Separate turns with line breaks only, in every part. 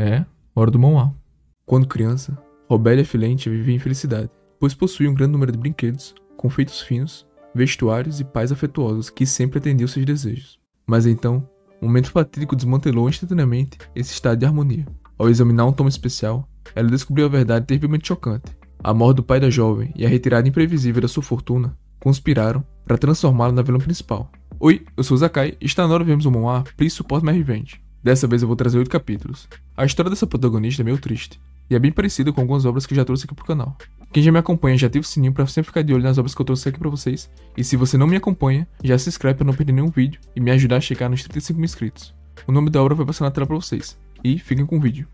É, hora do Moá. Quando criança, Robélia Filente vivia em felicidade, pois possuía um grande número de brinquedos, confeitos finos, vestuários e pais afetuosos que sempre atendiam seus desejos. Mas então, um momento fatídico desmantelou instantaneamente esse estado de harmonia. Ao examinar um tomo especial, ela descobriu a verdade terrivelmente chocante. A morte do pai da jovem e a retirada imprevisível da sua fortuna conspiraram para transformá-la na vilã principal. Oi, eu sou o Zakai e está na hora de vermos o Moá Please Support My Revenge. Dessa vez eu vou trazer 8 capítulos. A história dessa protagonista é meio triste, e é bem parecida com algumas obras que eu já trouxe aqui pro canal. Quem já me acompanha já ativa o sininho pra sempre ficar de olho nas obras que eu trouxe aqui pra vocês, e se você não me acompanha, já se inscreve pra não perder nenhum vídeo e me ajudar a chegar nos 35 mil inscritos. O nome da obra vai passar na tela pra vocês, e fiquem com o vídeo.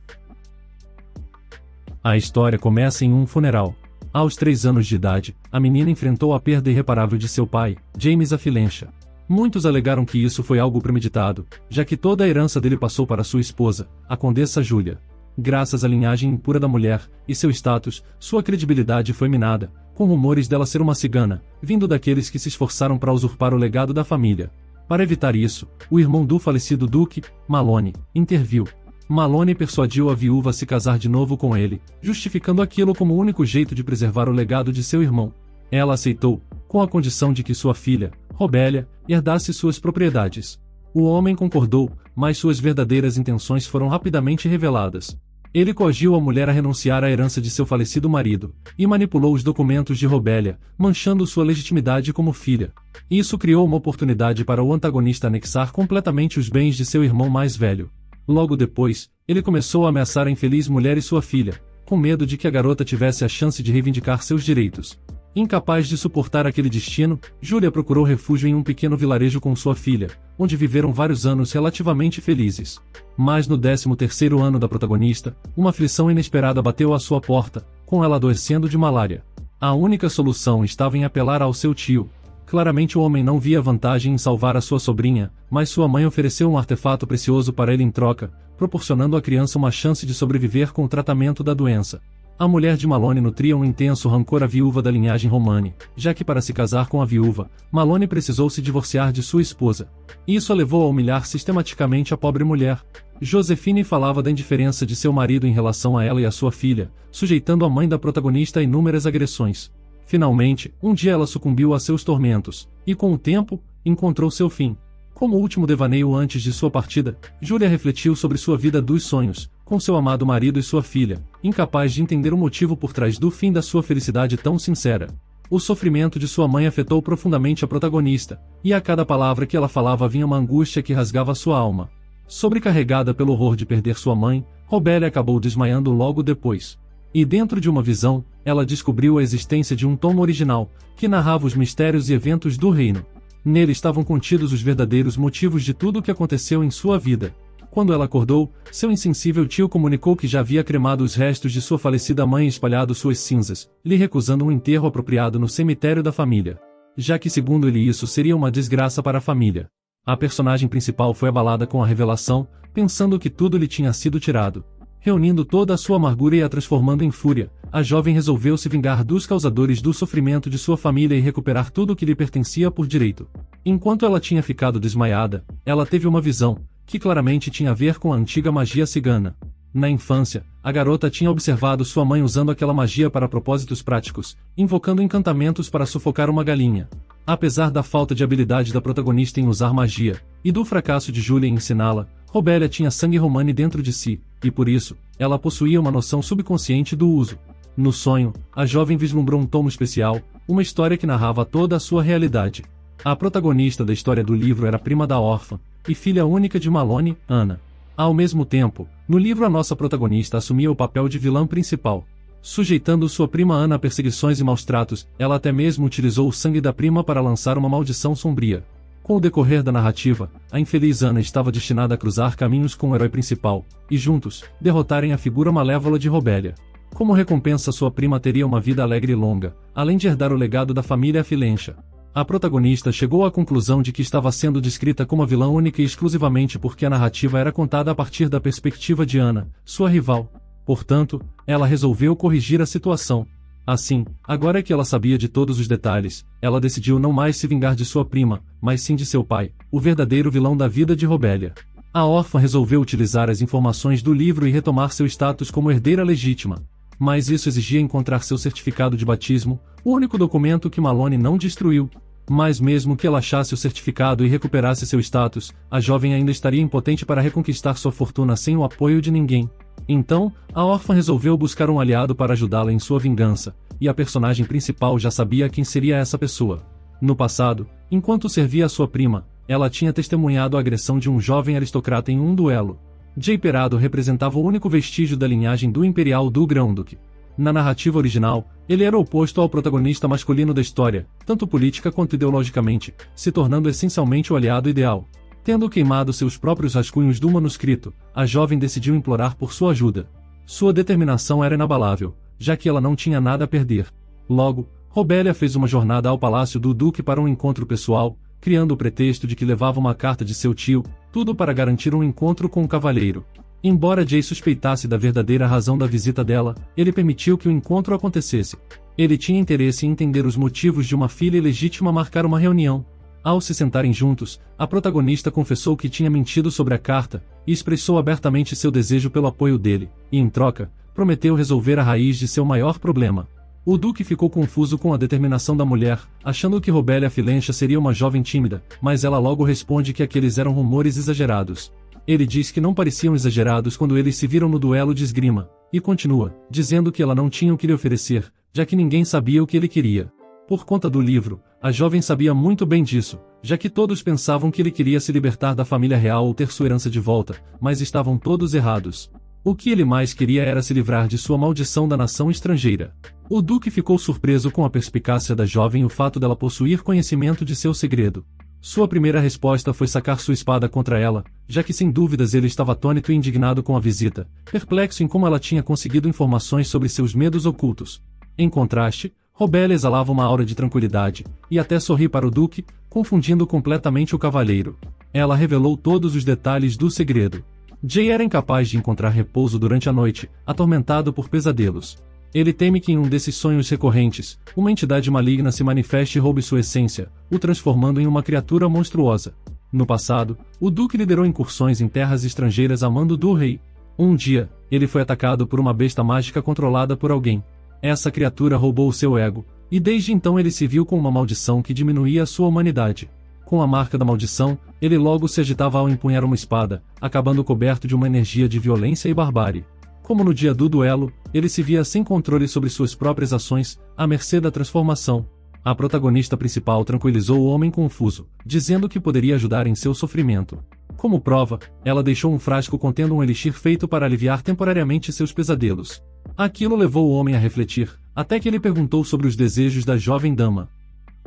A história começa em um funeral. Aos 3 anos de idade, a menina enfrentou a perda irreparável de seu pai, James a Filencha. Muitos alegaram que isso foi algo premeditado, já que toda a herança dele passou para sua esposa, a condessa Júlia. Graças à linhagem impura da mulher e seu status, sua credibilidade foi minada, com rumores dela ser uma cigana, vindo daqueles que se esforçaram para usurpar o legado da família. Para evitar isso, o irmão do falecido duque, Malone, interviu. Malone persuadiu a viúva a se casar de novo com ele, justificando aquilo como o único jeito de preservar o legado de seu irmão. Ela aceitou, com a condição de que sua filha, Robélia, herdasse suas propriedades. O homem concordou, mas suas verdadeiras intenções foram rapidamente reveladas. Ele coagiu a mulher a renunciar à herança de seu falecido marido, e manipulou os documentos de Robélia, manchando sua legitimidade como filha. Isso criou uma oportunidade para o antagonista anexar completamente os bens de seu irmão mais velho. Logo depois, ele começou a ameaçar a infeliz mulher e sua filha, com medo de que a garota tivesse a chance de reivindicar seus direitos. Incapaz de suportar aquele destino, Júlia procurou refúgio em um pequeno vilarejo com sua filha, onde viveram vários anos relativamente felizes. Mas no 13º ano da protagonista, uma aflição inesperada bateu à sua porta, com ela adoecendo de malária. A única solução estava em apelar ao seu tio. Claramente o homem não via vantagem em salvar a sua sobrinha, mas sua mãe ofereceu um artefato precioso para ele em troca, proporcionando à criança uma chance de sobreviver com o tratamento da doença. A mulher de Malone nutria um intenso rancor à viúva da linhagem Romani, já que para se casar com a viúva, Malone precisou se divorciar de sua esposa. Isso a levou a humilhar sistematicamente a pobre mulher. Josephine falava da indiferença de seu marido em relação a ela e a sua filha, sujeitando a mãe da protagonista a inúmeras agressões. Finalmente, um dia ela sucumbiu a seus tormentos, e com o tempo, encontrou seu fim. Como último devaneio antes de sua partida, Júlia refletiu sobre sua vida dos sonhos, com seu amado marido e sua filha, incapaz de entender o motivo por trás do fim da sua felicidade tão sincera. O sofrimento de sua mãe afetou profundamente a protagonista, e a cada palavra que ela falava vinha uma angústia que rasgava sua alma. Sobrecarregada pelo horror de perder sua mãe, Robélia acabou desmaiando logo depois. E dentro de uma visão, ela descobriu a existência de um tomo original, que narrava os mistérios e eventos do reino. Nele estavam contidos os verdadeiros motivos de tudo o que aconteceu em sua vida. Quando ela acordou, seu insensível tio comunicou que já havia cremado os restos de sua falecida mãe e espalhado suas cinzas, lhe recusando um enterro apropriado no cemitério da família. Já que segundo ele isso seria uma desgraça para a família. A personagem principal foi abalada com a revelação, pensando que tudo lhe tinha sido tirado. Reunindo toda a sua amargura e a transformando em fúria, a jovem resolveu se vingar dos causadores do sofrimento de sua família e recuperar tudo o que lhe pertencia por direito. Enquanto ela tinha ficado desmaiada, ela teve uma visão, que claramente tinha a ver com a antiga magia cigana. Na infância, a garota tinha observado sua mãe usando aquela magia para propósitos práticos, invocando encantamentos para sufocar uma galinha. Apesar da falta de habilidade da protagonista em usar magia, e do fracasso de Júlia em ensiná-la, Robélia tinha sangue Romani dentro de si, e por isso, ela possuía uma noção subconsciente do uso. No sonho, a jovem vislumbrou um tomo especial, uma história que narrava toda a sua realidade. A protagonista da história do livro era prima da órfã, e filha única de Malone, Ana. Ao mesmo tempo, no livro a nossa protagonista assumia o papel de vilã principal. Sujeitando sua prima Ana a perseguições e maus-tratos, ela até mesmo utilizou o sangue da prima para lançar uma maldição sombria. Com o decorrer da narrativa, a infeliz Ana estava destinada a cruzar caminhos com o herói principal, e juntos, derrotarem a figura malévola de Robélia. Como recompensa, sua prima teria uma vida alegre e longa, além de herdar o legado da família Filencha. A protagonista chegou à conclusão de que estava sendo descrita como a vilã única e exclusivamente porque a narrativa era contada a partir da perspectiva de Ana, sua rival. Portanto, ela resolveu corrigir a situação. Assim, agora que ela sabia de todos os detalhes, ela decidiu não mais se vingar de sua prima, mas sim de seu pai, o verdadeiro vilão da vida de Robélia. A órfã resolveu utilizar as informações do livro e retomar seu status como herdeira legítima. Mas isso exigia encontrar seu certificado de batismo, o único documento que Malone não destruiu. Mas mesmo que ela achasse o certificado e recuperasse seu status, a jovem ainda estaria impotente para reconquistar sua fortuna sem o apoio de ninguém. Então, a órfã resolveu buscar um aliado para ajudá-la em sua vingança, e a personagem principal já sabia quem seria essa pessoa. No passado, enquanto servia a sua prima, ela tinha testemunhado a agressão de um jovem aristocrata em um duelo. Jay Perado representava o único vestígio da linhagem do Imperial do Grão-Duque. Na narrativa original, ele era oposto ao protagonista masculino da história, tanto política quanto ideologicamente, se tornando essencialmente o aliado ideal. Tendo queimado seus próprios rascunhos do manuscrito, a jovem decidiu implorar por sua ajuda. Sua determinação era inabalável, já que ela não tinha nada a perder. Logo, Robelia fez uma jornada ao palácio do Duque para um encontro pessoal, criando o pretexto de que levava uma carta de seu tio, tudo para garantir um encontro com o cavalheiro. Embora Jay suspeitasse da verdadeira razão da visita dela, ele permitiu que o encontro acontecesse. Ele tinha interesse em entender os motivos de uma filha ilegítima marcar uma reunião. Ao se sentarem juntos, a protagonista confessou que tinha mentido sobre a carta, e expressou abertamente seu desejo pelo apoio dele, e em troca, prometeu resolver a raiz de seu maior problema. O Duque ficou confuso com a determinação da mulher, achando que Robelia Filencha seria uma jovem tímida, mas ela logo responde que aqueles eram rumores exagerados. Ele diz que não pareciam exagerados quando eles se viram no duelo de esgrima, e continua, dizendo que ela não tinha o que lhe oferecer, já que ninguém sabia o que ele queria. Por conta do livro, a jovem sabia muito bem disso, já que todos pensavam que ele queria se libertar da família real ou ter sua herança de volta, mas estavam todos errados. O que ele mais queria era se livrar de sua maldição da nação estrangeira. O Duque ficou surpreso com a perspicácia da jovem e o fato dela possuir conhecimento de seu segredo. Sua primeira resposta foi sacar sua espada contra ela, já que sem dúvidas ele estava atônito e indignado com a visita, perplexo em como ela tinha conseguido informações sobre seus medos ocultos. Em contraste, Robelia exalava uma aura de tranquilidade, e até sorri para o Duque, confundindo completamente o cavalheiro. Ela revelou todos os detalhes do segredo. Jay era incapaz de encontrar repouso durante a noite, atormentado por pesadelos. Ele teme que em um desses sonhos recorrentes, uma entidade maligna se manifeste e roube sua essência, o transformando em uma criatura monstruosa. No passado, o Duque liderou incursões em terras estrangeiras a mando do rei. Um dia, ele foi atacado por uma besta mágica controlada por alguém. Essa criatura roubou seu ego, e desde então ele se viu com uma maldição que diminuía a sua humanidade. Com a marca da maldição, ele logo se agitava ao empunhar uma espada, acabando coberto de uma energia de violência e barbárie. Como no dia do duelo, ele se via sem controle sobre suas próprias ações, à mercê da transformação. A protagonista principal tranquilizou o homem confuso, dizendo que poderia ajudar em seu sofrimento. Como prova, ela deixou um frasco contendo um elixir feito para aliviar temporariamente seus pesadelos. Aquilo levou o homem a refletir, até que ele perguntou sobre os desejos da jovem dama.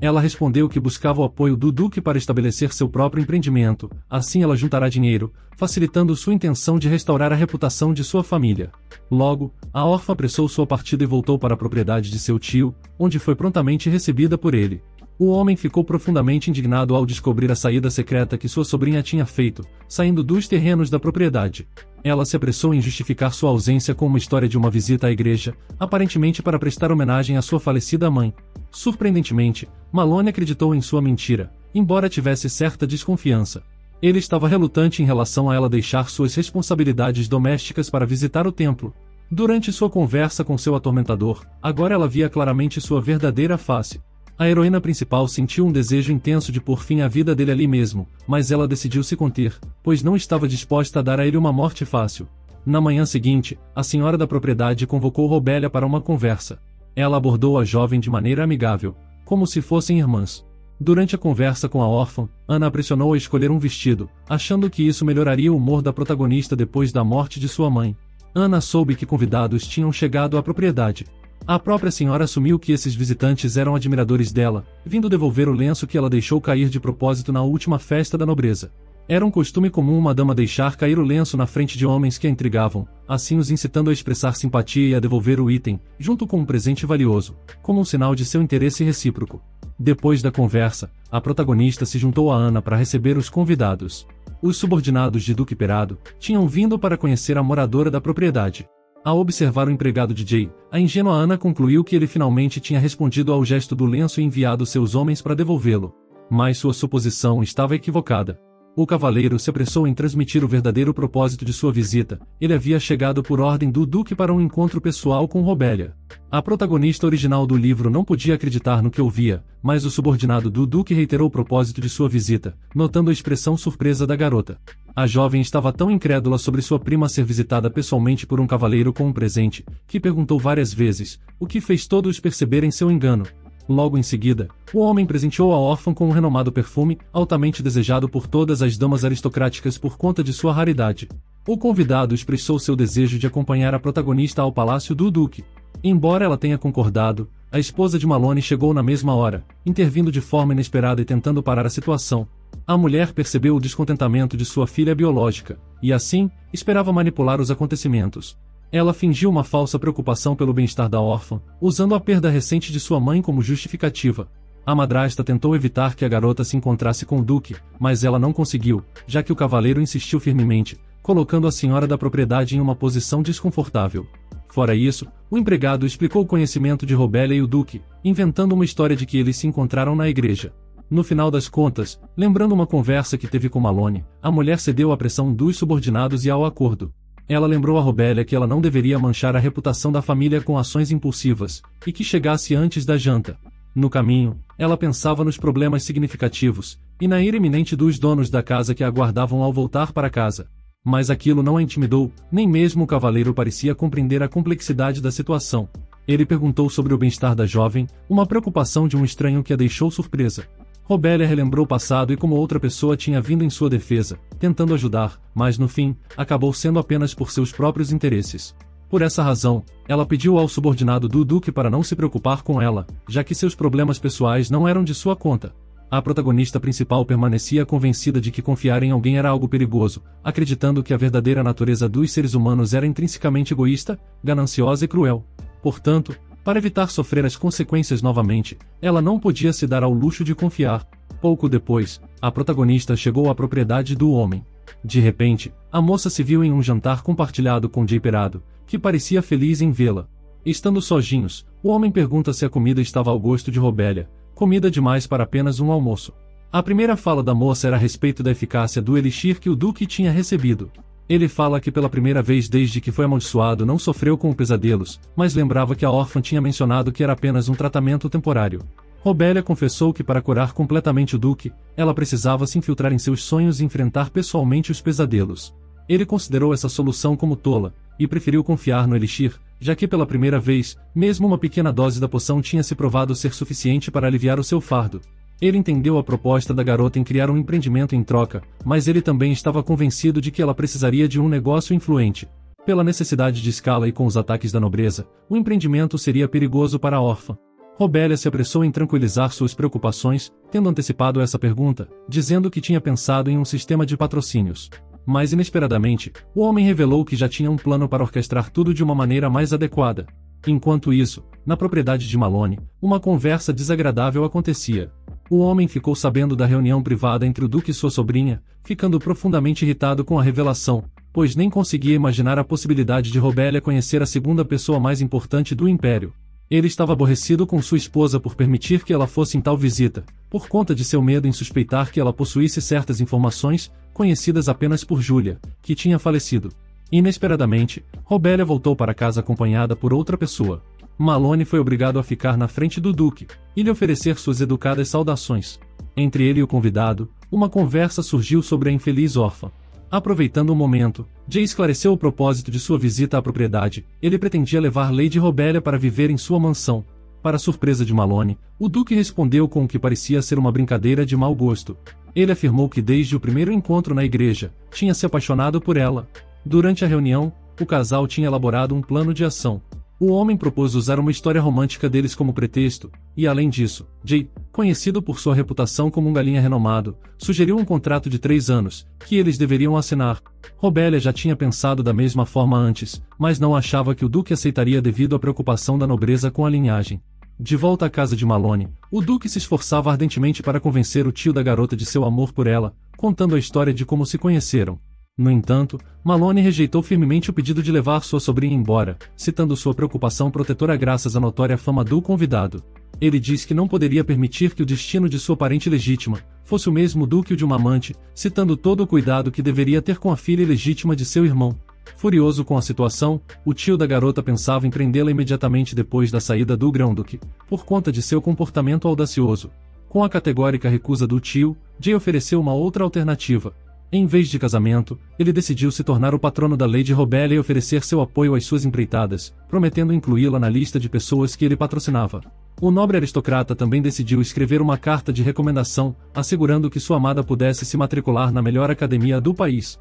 Ela respondeu que buscava o apoio do Duque para estabelecer seu próprio empreendimento, assim ela juntará dinheiro, facilitando sua intenção de restaurar a reputação de sua família. Logo, a órfã apressou sua partida e voltou para a propriedade de seu tio, onde foi prontamente recebida por ele. O homem ficou profundamente indignado ao descobrir a saída secreta que sua sobrinha tinha feito, saindo dos terrenos da propriedade. Ela se apressou em justificar sua ausência com uma história de uma visita à igreja, aparentemente para prestar homenagem à sua falecida mãe. Surpreendentemente, Malone acreditou em sua mentira, embora tivesse certa desconfiança. Ele estava relutante em relação a ela deixar suas responsabilidades domésticas para visitar o templo. Durante sua conversa com seu atormentador, agora ela via claramente sua verdadeira face. A heroína principal sentiu um desejo intenso de pôr fim à vida dele ali mesmo, mas ela decidiu se conter, pois não estava disposta a dar a ele uma morte fácil. Na manhã seguinte, a senhora da propriedade convocou Robelia para uma conversa. Ela abordou a jovem de maneira amigável, como se fossem irmãs. Durante a conversa com a órfã, Ana a pressionou a escolher um vestido, achando que isso melhoraria o humor da protagonista depois da morte de sua mãe. Ana soube que convidados tinham chegado à propriedade. A própria senhora assumiu que esses visitantes eram admiradores dela, vindo devolver o lenço que ela deixou cair de propósito na última festa da nobreza. Era um costume comum uma dama deixar cair o lenço na frente de homens que a intrigavam, assim os incitando a expressar simpatia e a devolver o item, junto com um presente valioso, como um sinal de seu interesse recíproco. Depois da conversa, a protagonista se juntou a Ana para receber os convidados. Os subordinados de Duque Perado tinham vindo para conhecer a moradora da propriedade. Ao observar o empregado de Jay, a ingênua Ana concluiu que ele finalmente tinha respondido ao gesto do lenço e enviado seus homens para devolvê-lo. Mas sua suposição estava equivocada. O cavaleiro se apressou em transmitir o verdadeiro propósito de sua visita. Ele havia chegado por ordem do duque para um encontro pessoal com Robelia. A protagonista original do livro não podia acreditar no que ouvia, mas o subordinado do duque reiterou o propósito de sua visita, notando a expressão surpresa da garota. A jovem estava tão incrédula sobre sua prima ser visitada pessoalmente por um cavaleiro com um presente, que perguntou várias vezes, o que fez todos perceberem seu engano. Logo em seguida, o homem presenteou a órfã com um renomado perfume, altamente desejado por todas as damas aristocráticas por conta de sua raridade. O convidado expressou seu desejo de acompanhar a protagonista ao palácio do duque. Embora ela tenha concordado, a esposa de Malone chegou na mesma hora, intervindo de forma inesperada e tentando parar a situação. A mulher percebeu o descontentamento de sua filha biológica, e assim, esperava manipular os acontecimentos. Ela fingiu uma falsa preocupação pelo bem-estar da órfã, usando a perda recente de sua mãe como justificativa. A madrasta tentou evitar que a garota se encontrasse com o duque, mas ela não conseguiu, já que o cavaleiro insistiu firmemente, colocando a senhora da propriedade em uma posição desconfortável. Fora isso, o empregado explicou o conhecimento de Robelia e o duque, inventando uma história de que eles se encontraram na igreja. No final das contas, lembrando uma conversa que teve com Malone, a mulher cedeu à pressão dos subordinados e ao acordo. Ela lembrou a Robelia que ela não deveria manchar a reputação da família com ações impulsivas, e que chegasse antes da janta. No caminho, ela pensava nos problemas significativos, e na ira iminente dos donos da casa que a aguardavam ao voltar para casa. Mas aquilo não a intimidou, nem mesmo o cavaleiro parecia compreender a complexidade da situação. Ele perguntou sobre o bem-estar da jovem, uma preocupação de um estranho que a deixou surpresa. Robelia relembrou o passado e como outra pessoa tinha vindo em sua defesa, tentando ajudar, mas no fim, acabou sendo apenas por seus próprios interesses. Por essa razão, ela pediu ao subordinado do duque para não se preocupar com ela, já que seus problemas pessoais não eram de sua conta. A protagonista principal permanecia convencida de que confiar em alguém era algo perigoso, acreditando que a verdadeira natureza dos seres humanos era intrinsecamente egoísta, gananciosa e cruel. Portanto, para evitar sofrer as consequências novamente, ela não podia se dar ao luxo de confiar. Pouco depois, a protagonista chegou à propriedade do homem. De repente, a moça se viu em um jantar compartilhado com Jay Perado, que parecia feliz em vê-la. Estando sozinhos, o homem pergunta se a comida estava ao gosto de Robelia, comida demais para apenas um almoço. A primeira fala da moça era a respeito da eficácia do elixir que o duque tinha recebido. Ele fala que pela primeira vez desde que foi amaldiçoado não sofreu com pesadelos, mas lembrava que a órfã tinha mencionado que era apenas um tratamento temporário. Robelia confessou que para curar completamente o duque, ela precisava se infiltrar em seus sonhos e enfrentar pessoalmente os pesadelos. Ele considerou essa solução como tola, e preferiu confiar no elixir, já que pela primeira vez, mesmo uma pequena dose da poção tinha se provado ser suficiente para aliviar o seu fardo. Ele entendeu a proposta da garota em criar um empreendimento em troca, mas ele também estava convencido de que ela precisaria de um negócio influente. Pela necessidade de escala e com os ataques da nobreza, o empreendimento seria perigoso para a órfã. Robelia se apressou em tranquilizar suas preocupações, tendo antecipado essa pergunta, dizendo que tinha pensado em um sistema de patrocínios. Mas inesperadamente, o homem revelou que já tinha um plano para orquestrar tudo de uma maneira mais adequada. Enquanto isso, na propriedade de Malone, uma conversa desagradável acontecia. O homem ficou sabendo da reunião privada entre o duque e sua sobrinha, ficando profundamente irritado com a revelação, pois nem conseguia imaginar a possibilidade de Robelia conhecer a segunda pessoa mais importante do império. Ele estava aborrecido com sua esposa por permitir que ela fosse em tal visita, por conta de seu medo em suspeitar que ela possuísse certas informações, conhecidas apenas por Julia, que tinha falecido. Inesperadamente, Robelia voltou para casa acompanhada por outra pessoa. Malone foi obrigado a ficar na frente do duque, e lhe oferecer suas educadas saudações. Entre ele e o convidado, uma conversa surgiu sobre a infeliz órfã. Aproveitando o momento, Jay esclareceu o propósito de sua visita à propriedade. Ele pretendia levar Lady Robelia para viver em sua mansão. Para surpresa de Malone, o duque respondeu com o que parecia ser uma brincadeira de mau gosto. Ele afirmou que desde o primeiro encontro na igreja, tinha se apaixonado por ela. Durante a reunião, o casal tinha elaborado um plano de ação. O homem propôs usar uma história romântica deles como pretexto, e além disso, Jay, conhecido por sua reputação como um galinha renomado, sugeriu um contrato de 3 anos, que eles deveriam assinar. Robelia já tinha pensado da mesma forma antes, mas não achava que o duque aceitaria devido à preocupação da nobreza com a linhagem. De volta à casa de Malone, o duque se esforçava ardentemente para convencer o tio da garota de seu amor por ela, contando a história de como se conheceram. No entanto, Malone rejeitou firmemente o pedido de levar sua sobrinha embora, citando sua preocupação protetora graças à notória fama do convidado. Ele diz que não poderia permitir que o destino de sua parente legítima fosse o mesmo do que o de uma amante, citando todo o cuidado que deveria ter com a filha ilegítima de seu irmão. Furioso com a situação, o tio da garota pensava em prendê-la imediatamente depois da saída do Grão-Duque, por conta de seu comportamento audacioso. Com a categórica recusa do tio, Jay ofereceu uma outra alternativa. Em vez de casamento, ele decidiu se tornar o patrono da Lady Robélia e oferecer seu apoio às suas empreitadas, prometendo incluí-la na lista de pessoas que ele patrocinava. O nobre aristocrata também decidiu escrever uma carta de recomendação, assegurando que sua amada pudesse se matricular na melhor academia do país.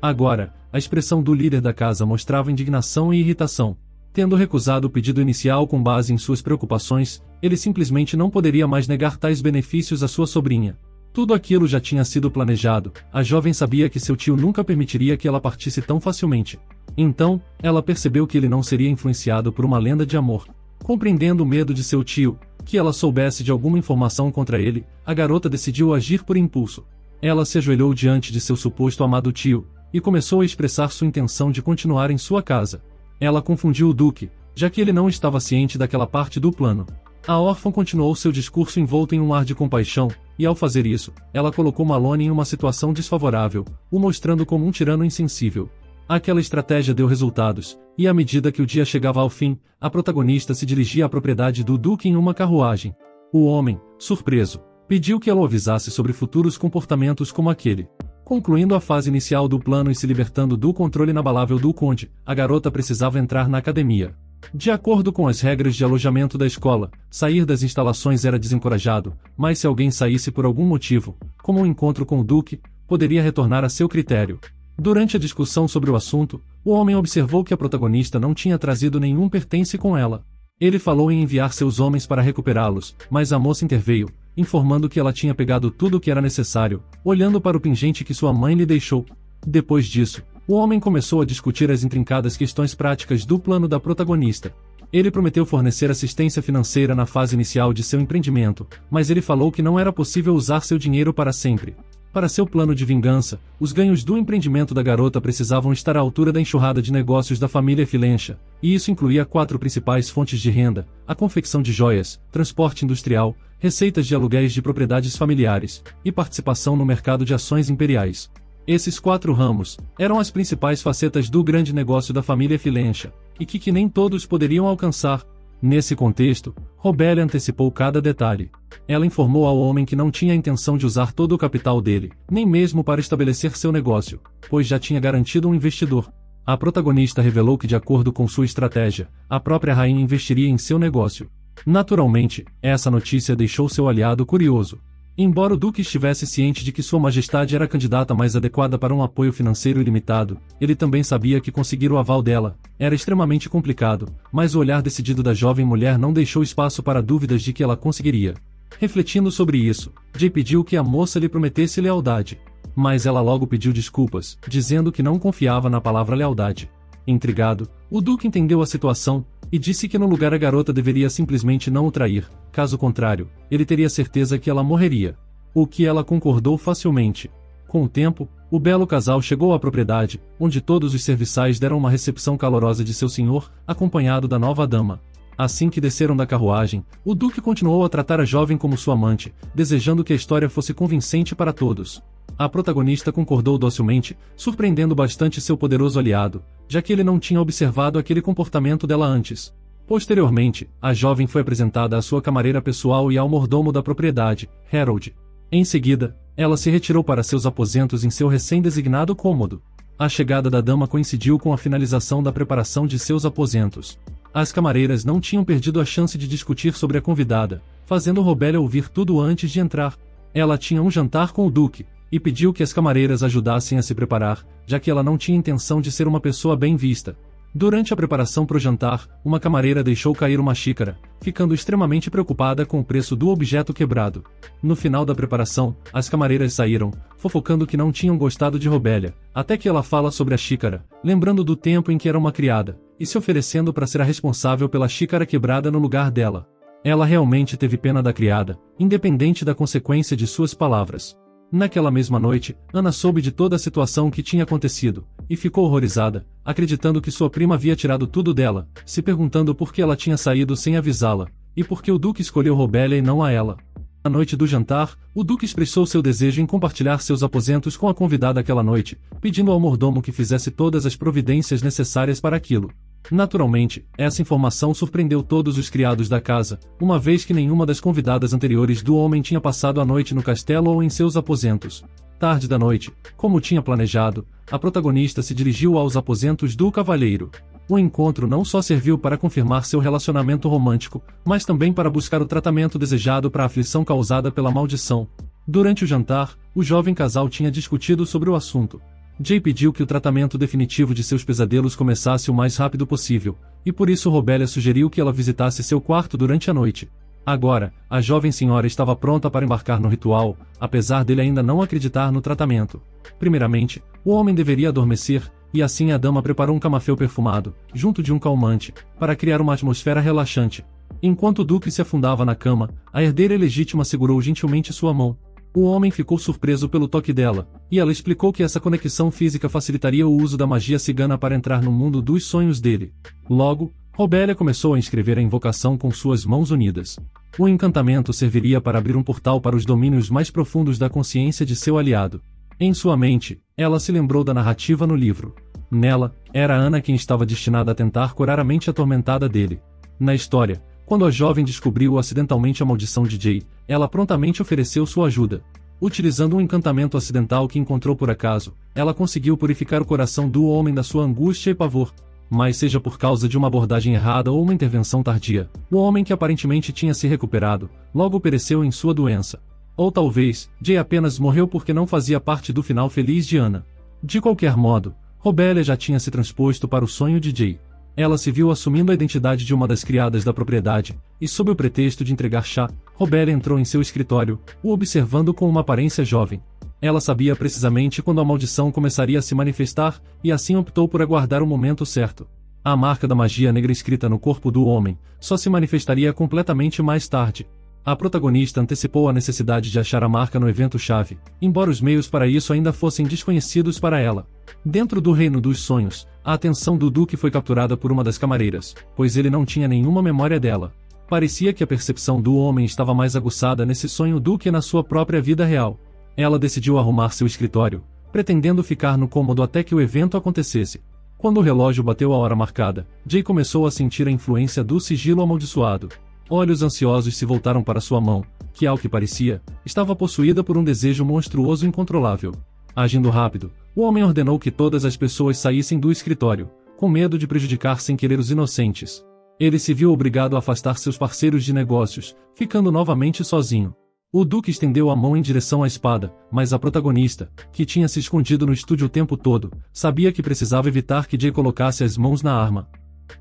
Agora, a expressão do líder da casa mostrava indignação e irritação. Tendo recusado o pedido inicial com base em suas preocupações, ele simplesmente não poderia mais negar tais benefícios à sua sobrinha. Tudo aquilo já tinha sido planejado, a jovem sabia que seu tio nunca permitiria que ela partisse tão facilmente. Então, ela percebeu que ele não seria influenciado por uma lenda de amor. Compreendendo o medo de seu tio, que ela soubesse de alguma informação contra ele, a garota decidiu agir por impulso. Ela se ajoelhou diante de seu suposto amado tio, e começou a expressar sua intenção de continuar em sua casa. Ela confundiu o Duque, já que ele não estava ciente daquela parte do plano. A órfã continuou seu discurso envolto em um ar de compaixão, e ao fazer isso, ela colocou Malone em uma situação desfavorável, o mostrando como um tirano insensível. Aquela estratégia deu resultados, e à medida que o dia chegava ao fim, a protagonista se dirigia à propriedade do Duque em uma carruagem. O homem, surpreso, pediu que ela o avisasse sobre futuros comportamentos como aquele. Concluindo a fase inicial do plano e se libertando do controle inabalável do conde, a garota precisava entrar na academia. De acordo com as regras de alojamento da escola, sair das instalações era desencorajado, mas se alguém saísse por algum motivo, como um encontro com o Duque, poderia retornar a seu critério. Durante a discussão sobre o assunto, o homem observou que a protagonista não tinha trazido nenhum pertence com ela. Ele falou em enviar seus homens para recuperá-los, mas a moça interveio, informando que ela tinha pegado tudo o que era necessário, olhando para o pingente que sua mãe lhe deixou. Depois disso, o homem começou a discutir as intrincadas questões práticas do plano da protagonista. Ele prometeu fornecer assistência financeira na fase inicial de seu empreendimento, mas ele falou que não era possível usar seu dinheiro para sempre. Para seu plano de vingança, os ganhos do empreendimento da garota precisavam estar à altura da enxurrada de negócios da família Filencha, e isso incluía 4 principais fontes de renda: a confecção de joias, transporte industrial, receitas de aluguéis de propriedades familiares, e participação no mercado de ações imperiais. Esses 4 ramos eram as principais facetas do grande negócio da família Filencha, e que nem todos poderiam alcançar. Nesse contexto, Robélia antecipou cada detalhe. Ela informou ao homem que não tinha a intenção de usar todo o capital dele, nem mesmo para estabelecer seu negócio, pois já tinha garantido um investidor. A protagonista revelou que, de acordo com sua estratégia, a própria rainha investiria em seu negócio. Naturalmente, essa notícia deixou seu aliado curioso. Embora o Duque estivesse ciente de que Sua Majestade era a candidata mais adequada para um apoio financeiro ilimitado, ele também sabia que conseguir o aval dela era extremamente complicado, mas o olhar decidido da jovem mulher não deixou espaço para dúvidas de que ela conseguiria. Refletindo sobre isso, Jay pediu que a moça lhe prometesse lealdade. Mas ela logo pediu desculpas, dizendo que não confiava na palavra lealdade. Intrigado, o Duque entendeu a situação e disse que no lugar a garota deveria simplesmente não o trair, caso contrário, ele teria certeza que ela morreria. O que ela concordou facilmente. Com o tempo, o belo casal chegou à propriedade, onde todos os serviçais deram uma recepção calorosa de seu senhor, acompanhado da nova dama. Assim que desceram da carruagem, o Duque continuou a tratar a jovem como sua amante, desejando que a história fosse convincente para todos. A protagonista concordou docilmente, surpreendendo bastante seu poderoso aliado, já que ele não tinha observado aquele comportamento dela antes. Posteriormente, a jovem foi apresentada à sua camareira pessoal e ao mordomo da propriedade, Harold. Em seguida, ela se retirou para seus aposentos em seu recém-designado cômodo. A chegada da dama coincidiu com a finalização da preparação de seus aposentos. As camareiras não tinham perdido a chance de discutir sobre a convidada, fazendo Robélia ouvir tudo antes de entrar. Ela tinha um jantar com o Duque, e pediu que as camareiras ajudassem a se preparar, já que ela não tinha intenção de ser uma pessoa bem vista. Durante a preparação para o jantar, uma camareira deixou cair uma xícara, ficando extremamente preocupada com o preço do objeto quebrado. No final da preparação, as camareiras saíram, fofocando que não tinham gostado de Robélia, até que ela fala sobre a xícara, lembrando do tempo em que era uma criada, e se oferecendo para ser a responsável pela xícara quebrada no lugar dela. Ela realmente teve pena da criada, independente da consequência de suas palavras. Naquela mesma noite, Ana soube de toda a situação que tinha acontecido, e ficou horrorizada, acreditando que sua prima havia tirado tudo dela, se perguntando por que ela tinha saído sem avisá-la, e por que o Duque escolheu Robelia e não a ela. Na noite do jantar, o Duque expressou seu desejo em compartilhar seus aposentos com a convidada aquela noite, pedindo ao mordomo que fizesse todas as providências necessárias para aquilo. Naturalmente, essa informação surpreendeu todos os criados da casa, uma vez que nenhuma das convidadas anteriores do homem tinha passado a noite no castelo ou em seus aposentos. Tarde da noite, como tinha planejado, a protagonista se dirigiu aos aposentos do cavalheiro. O encontro não só serviu para confirmar seu relacionamento romântico, mas também para buscar o tratamento desejado para a aflição causada pela maldição. Durante o jantar, o jovem casal tinha discutido sobre o assunto. Jay pediu que o tratamento definitivo de seus pesadelos começasse o mais rápido possível, e por isso Robelia sugeriu que ela visitasse seu quarto durante a noite. Agora, a jovem senhora estava pronta para embarcar no ritual, apesar dele ainda não acreditar no tratamento. Primeiramente, o homem deveria adormecer, e assim a dama preparou um camafeu perfumado, junto de um calmante, para criar uma atmosfera relaxante. Enquanto o Duque se afundava na cama, a herdeira ilegítima segurou gentilmente sua mão. O homem ficou surpreso pelo toque dela, e ela explicou que essa conexão física facilitaria o uso da magia cigana para entrar no mundo dos sonhos dele. Logo, Robelia começou a escrever a invocação com suas mãos unidas. O encantamento serviria para abrir um portal para os domínios mais profundos da consciência de seu aliado. Em sua mente, ela se lembrou da narrativa no livro. Nela, era Ana quem estava destinada a tentar curar a mente atormentada dele. Na história, quando a jovem descobriu acidentalmente a maldição de Jay, ela prontamente ofereceu sua ajuda. Utilizando um encantamento acidental que encontrou por acaso, ela conseguiu purificar o coração do homem da sua angústia e pavor. Mas seja por causa de uma abordagem errada ou uma intervenção tardia, o homem que aparentemente tinha se recuperado, logo pereceu em sua doença. Ou talvez, Jay apenas morreu porque não fazia parte do final feliz de Ana. De qualquer modo, Robelia já tinha se transposto para o sonho de Jay. Ela se viu assumindo a identidade de uma das criadas da propriedade, e sob o pretexto de entregar chá, Robelia entrou em seu escritório, o observando com uma aparência jovem. Ela sabia precisamente quando a maldição começaria a se manifestar, e assim optou por aguardar o momento certo. A marca da magia negra escrita no corpo do homem só se manifestaria completamente mais tarde. A protagonista antecipou a necessidade de achar a marca no evento-chave, embora os meios para isso ainda fossem desconhecidos para ela. Dentro do reino dos sonhos, a atenção do Duque foi capturada por uma das camareiras, pois ele não tinha nenhuma memória dela. Parecia que a percepção do homem estava mais aguçada nesse sonho do que na sua própria vida real. Ela decidiu arrumar seu escritório, pretendendo ficar no cômodo até que o evento acontecesse. Quando o relógio bateu a hora marcada, Jay começou a sentir a influência do sigilo amaldiçoado. Olhos ansiosos se voltaram para sua mão, que ao que parecia, estava possuída por um desejo monstruoso e incontrolável. Agindo rápido, o homem ordenou que todas as pessoas saíssem do escritório, com medo de prejudicar sem querer os inocentes. Ele se viu obrigado a afastar seus parceiros de negócios, ficando novamente sozinho. O Duque estendeu a mão em direção à espada, mas a protagonista, que tinha se escondido no estúdio o tempo todo, sabia que precisava evitar que Jay colocasse as mãos na arma.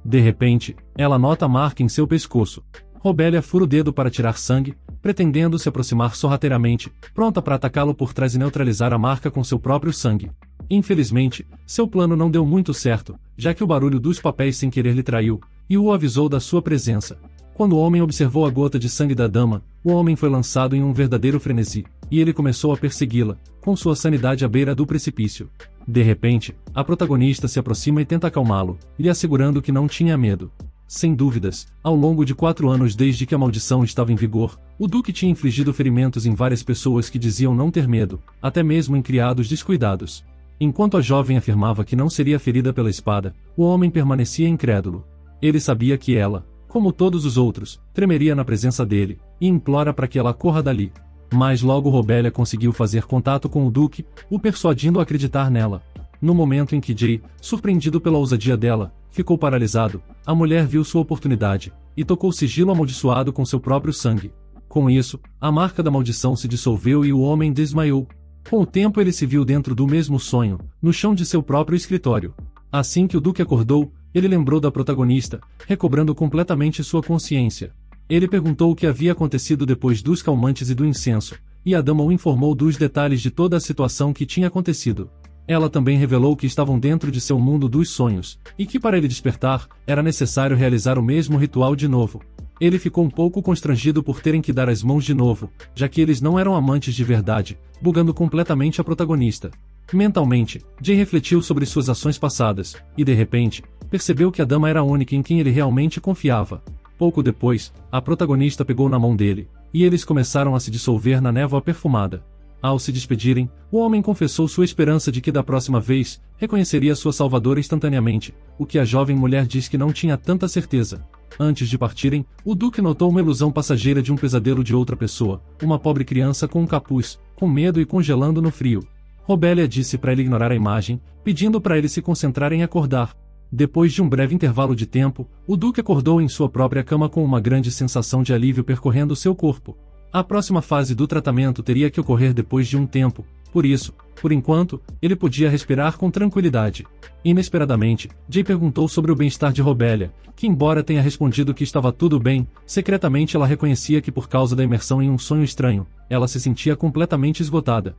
De repente, ela nota a marca em seu pescoço. Robelia fura o dedo para tirar sangue, pretendendo se aproximar sorrateiramente, pronta para atacá-lo por trás e neutralizar a marca com seu próprio sangue. Infelizmente, seu plano não deu muito certo, já que o barulho dos papéis sem querer lhe traiu, e o avisou da sua presença. Quando o homem observou a gota de sangue da dama, o homem foi lançado em um verdadeiro frenesi, e ele começou a persegui-la, com sua sanidade à beira do precipício. De repente, a protagonista se aproxima e tenta acalmá-lo, lhe assegurando que não tinha medo. Sem dúvidas, ao longo de 4 anos desde que a maldição estava em vigor, o Duque tinha infligido ferimentos em várias pessoas que diziam não ter medo, até mesmo em criados descuidados. Enquanto a jovem afirmava que não seria ferida pela espada, o homem permanecia incrédulo. Ele sabia que ela, como todos os outros, tremeria na presença dele, e implora para que ela corra dali. Mas logo Robelia conseguiu fazer contato com o Duque, o persuadindo a acreditar nela. No momento em que Jay, surpreendido pela ousadia dela, ficou paralisado, a mulher viu sua oportunidade, e tocou o sigilo amaldiçoado com seu próprio sangue. Com isso, a marca da maldição se dissolveu e o homem desmaiou. Com o tempo ele se viu dentro do mesmo sonho, no chão de seu próprio escritório. Assim que o Duque acordou, ele lembrou da protagonista, recobrando completamente sua consciência. Ele perguntou o que havia acontecido depois dos calmantes e do incenso, e a dama o informou dos detalhes de toda a situação que tinha acontecido. Ela também revelou que estavam dentro de seu mundo dos sonhos, e que para ele despertar, era necessário realizar o mesmo ritual de novo. Ele ficou um pouco constrangido por terem que dar as mãos de novo, já que eles não eram amantes de verdade, bugando completamente a protagonista. Mentalmente, Jay refletiu sobre suas ações passadas, e de repente, percebeu que a dama era a única em quem ele realmente confiava. Pouco depois, a protagonista pegou na mão dele, e eles começaram a se dissolver na névoa perfumada. Ao se despedirem, o homem confessou sua esperança de que da próxima vez, reconheceria sua salvadora instantaneamente, o que a jovem mulher diz que não tinha tanta certeza. Antes de partirem, o Duque notou uma ilusão passageira de um pesadelo de outra pessoa, uma pobre criança com um capuz, com medo e congelando no frio. Robelia disse para ele ignorar a imagem, pedindo para ele se concentrar em acordar. Depois de um breve intervalo de tempo, o Duque acordou em sua própria cama com uma grande sensação de alívio percorrendo seu corpo. A próxima fase do tratamento teria que ocorrer depois de um tempo, por isso, por enquanto, ele podia respirar com tranquilidade. Inesperadamente, Jay perguntou sobre o bem-estar de Robelia, que embora tenha respondido que estava tudo bem, secretamente ela reconhecia que por causa da imersão em um sonho estranho, ela se sentia completamente esgotada.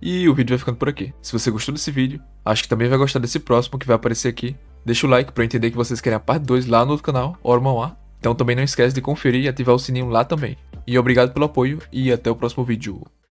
E o vídeo vai ficando por aqui. Se você gostou desse vídeo, acho que também vai gostar desse próximo que vai aparecer aqui. Deixa o like pra eu entender que vocês querem a parte 2 lá no outro canal, Orman A. Então também não esquece de conferir e ativar o sininho lá também. E obrigado pelo apoio e até o próximo vídeo.